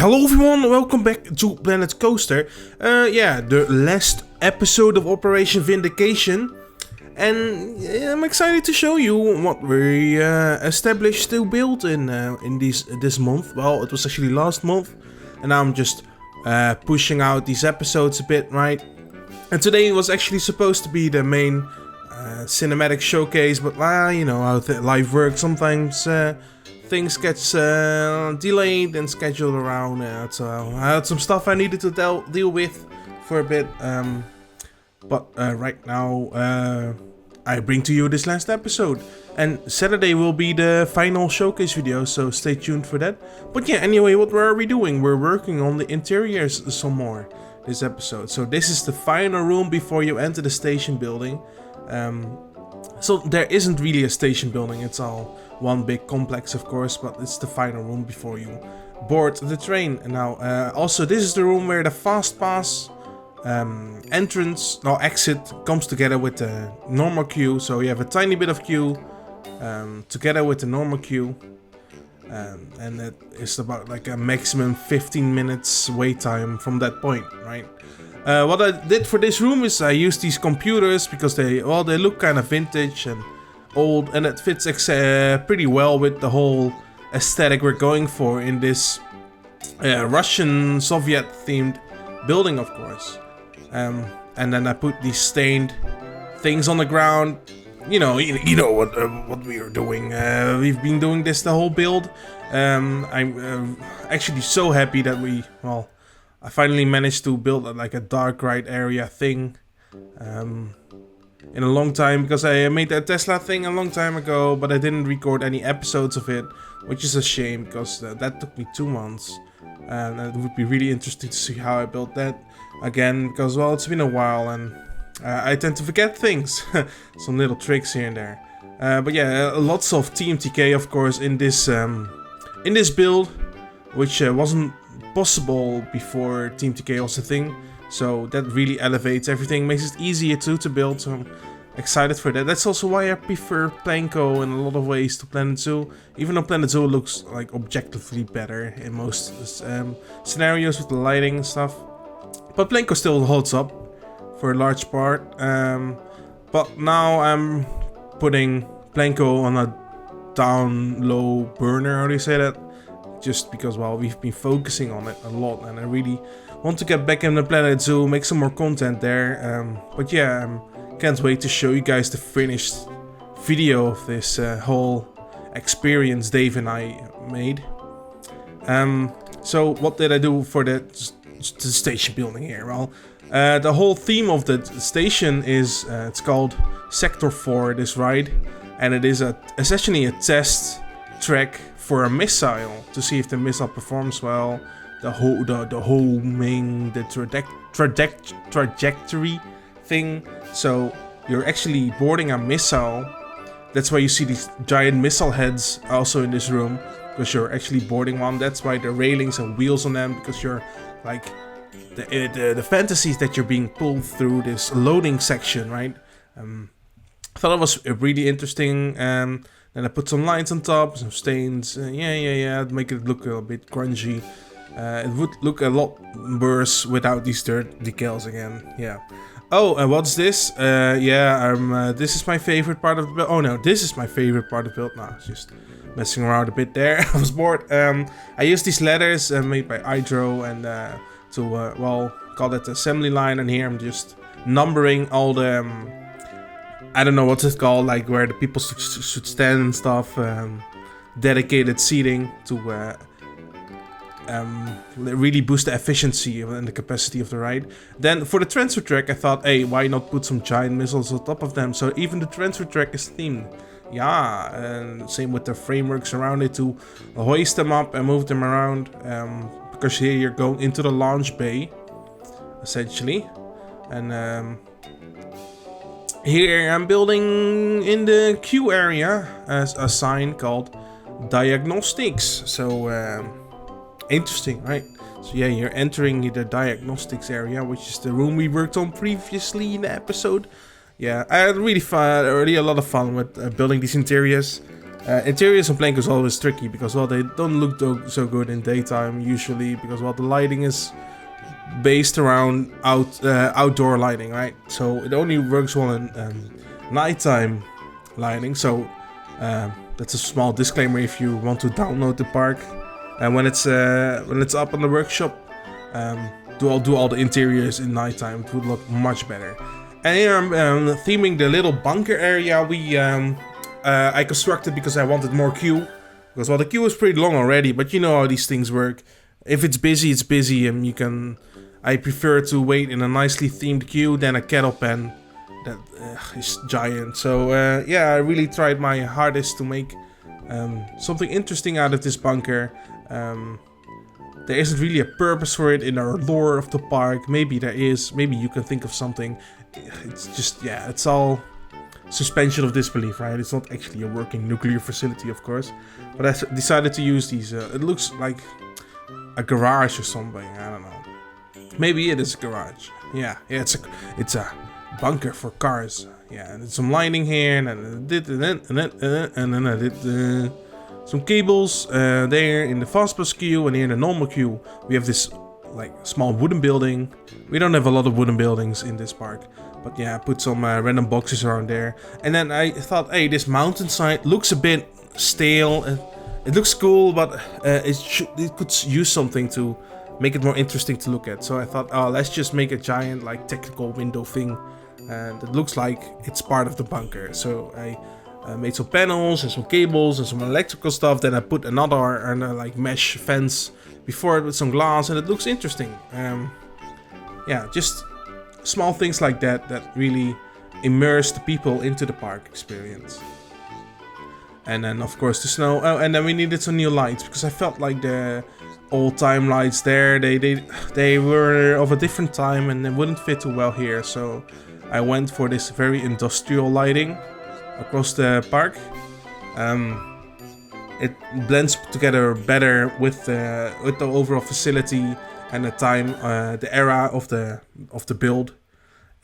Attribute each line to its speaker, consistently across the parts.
Speaker 1: Hello everyone, welcome back to Planet Coaster. The last episode of Operation Vindication. And I'm excited to show you what we established to build in this month. Well, it was actually last month. And now I'm just pushing out these episodes a bit, right? And today was actually supposed to be the main cinematic showcase. But you know how life works. Sometimes things get delayed and scheduled around. So I had some stuff I needed to deal with for a bit. But right now I bring to you this last episode. And Saturday will be the final showcase video, so stay tuned for that. But yeah, anyway, what are we doing? We're working on the interiors some more this episode. So this is the final room before you enter the station building. So there isn't really a station building, it's all one big complex of course, but it's the final room before you board the train. And now also this is the room where the fast pass exit comes together with the normal queue. So you have a tiny bit of queue together with the normal queue, and it is about like a maximum 15 minutes wait time from that point, right? What I did for this room is I used these computers because they look kind of vintage and old, and it fits pretty well with the whole aesthetic we're going for in this Russian Soviet themed building, of course. And then I put these stained things on the ground. You know what we are doing. We've been doing this the whole build. I'm actually so happy that I finally managed to build like a dark ride area thing in a long time, because I made that Tesla thing a long time ago, but I didn't record any episodes of it, which is a shame because that took me 2 months, and it would be really interesting to see how I built that again, because it's been a while and I tend to forget things. Some little tricks here and there, but yeah, lots of TMTK of course in this build, which wasn't possible before TMTK was a thing. So that really elevates everything, makes it easier to build, so I'm excited for that. That's also why I prefer Planko in a lot of ways to Planet Zoo, even though Planet Zoo looks like objectively better in most scenarios with the lighting and stuff. But Planko still holds up for a large part. But now I'm putting Planko on a down low burner, how do you say that? Just because, we've been focusing on it a lot, and I really want to get back in the Planet Zoo, make some more content there. But yeah, can't wait to show you guys the finished video of this whole experience Dave and I made. So what did I do for the station building here? Well, the whole theme of the station is it's called Sector 4, this ride, and it is essentially a test track for a missile to see if the missile performs well, the homing, the trajectory thing. So you're actually boarding a missile. That's why you see these giant missile heads also in this room, because you're actually boarding one. That's why the railings and wheels on them, because you're like the fantasies that you're being pulled through this loading section, right? I thought it was really interesting. Then I put some lines on top, some stains, to make it look a bit grungy. It would look a lot worse without these dirt decals again, yeah. Oh, and what's this? This is my favorite part of the build. Oh no, this is my favorite part of the build. Nah, just messing around a bit there. I was bored. I used these ladders made by Hydro and to call that the assembly line, and here I'm just numbering all the I don't know what's it called, like where the people should stand and stuff. Dedicated seating to really boost the efficiency and the capacity of the ride. Then for the transfer track, I thought, hey, why not put some giant missiles on top of them? So even the transfer track is themed. Yeah, and same with the frameworks around it to hoist them up and move them around. Because here you're going into the launch bay, essentially. And here I'm building in the queue area as a sign called Diagnostics. So interesting, right? So yeah, you're entering the Diagnostics area, which is the room we worked on previously in the episode. Yeah, I had really a lot of fun with building these interiors. Interiors and plank is always tricky because, well, they don't look so good in daytime usually because, well, the lighting is based around outdoor lighting, right? So it only works well in nighttime lighting. So that's a small disclaimer if you want to download the park. And when it's up on the workshop, do all the interiors in nighttime. It would look much better. And here I'm theming the little bunker area I constructed because I wanted more queue. Because, well, the queue is pretty long already, but you know how these things work. If it's busy, it's busy, and I prefer to wait in a nicely themed queue than a cattle pen that is giant. So yeah, I really tried my hardest to make something interesting out of this bunker. There isn't really a purpose for it in our lore of the park. Maybe there is. Maybe you can think of something. It's just, yeah, it's all suspension of disbelief, right? It's not actually a working nuclear facility, of course. But I decided to use these. It looks like a garage or something. I don't know. Maybe it is a garage. Yeah, it's a bunker for cars. Yeah, and some lighting here, and then I did some cables there in the fastpass queue, and here in the normal queue we have this like small wooden building. We don't have a lot of wooden buildings in this park, but yeah, I put some random boxes around there. And then I thought, hey, this mountainside looks a bit stale. It looks cool, but it could use something to make it more interesting to look at. So I thought, oh, let's just make a giant like technical window thing, and it looks like it's part of the bunker. So I made some panels and some cables and some electrical stuff. Then I put another like mesh fence before it with some glass, and it looks interesting. Yeah, just small things like that really immerse the people into the park experience. And then of course the snow. Oh, and then we needed some new lights because I felt like the old-time lights there, they were of a different time and they wouldn't fit too well here. So I went for this very industrial lighting across the park. It blends together better with the overall facility and the time, the era of the build.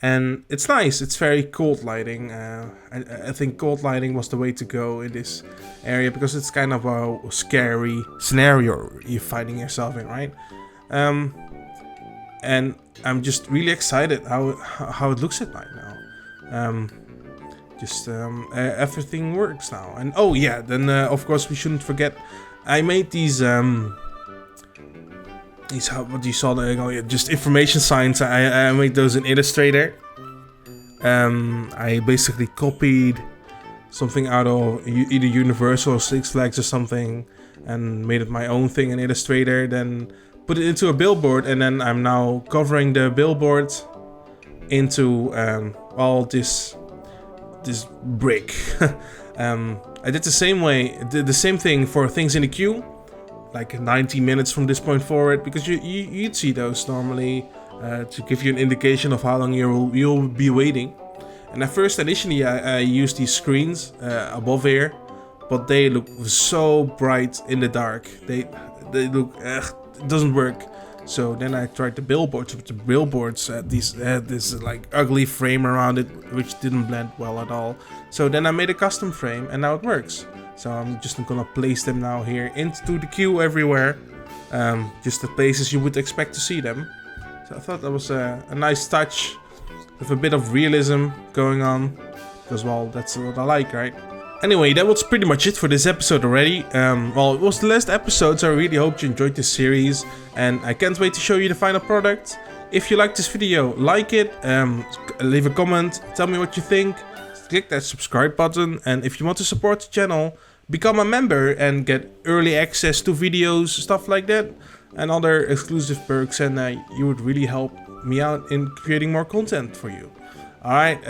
Speaker 1: And it's nice. It's very cold lighting. I think cold lighting was the way to go in this area because it's kind of a scary scenario you're finding yourself in, right? And I'm just really excited how it looks at night now. Everything works now. And oh yeah, then of course we shouldn't forget. I made these what you saw there, just information signs. I made those in Illustrator. I basically copied something out of either Universal or Six Flags or something and made it my own thing in Illustrator, then put it into a billboard, and then I'm now covering the billboard into all this brick. I did the same thing for things in the queue, like 90 minutes from this point forward, because you'd see those normally to give you an indication of how long you'll be waiting. And at first, initially, I used these screens above here, but they look so bright in the dark. They look, it doesn't work. So then I tried the billboards. But the billboards had this like ugly frame around it, which didn't blend well at all. So then I made a custom frame, and now it works. So I'm just gonna place them now here into the queue everywhere, just the places you would expect to see them. So I thought that was a nice touch with a bit of realism going on, because, well, that's what I like, right? Anyway, that was pretty much it for this episode already. Well, it was the last episode, so I really hope you enjoyed this series, and I can't wait to show you the final product. If you liked this video, like it, leave a comment, tell me what you think, click that subscribe button, and if you want to support the channel, become a member and get early access to videos, stuff like that, and other exclusive perks, and you would really help me out in creating more content for you. Alright,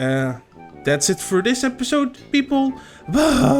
Speaker 1: that's it for this episode, people. Bye!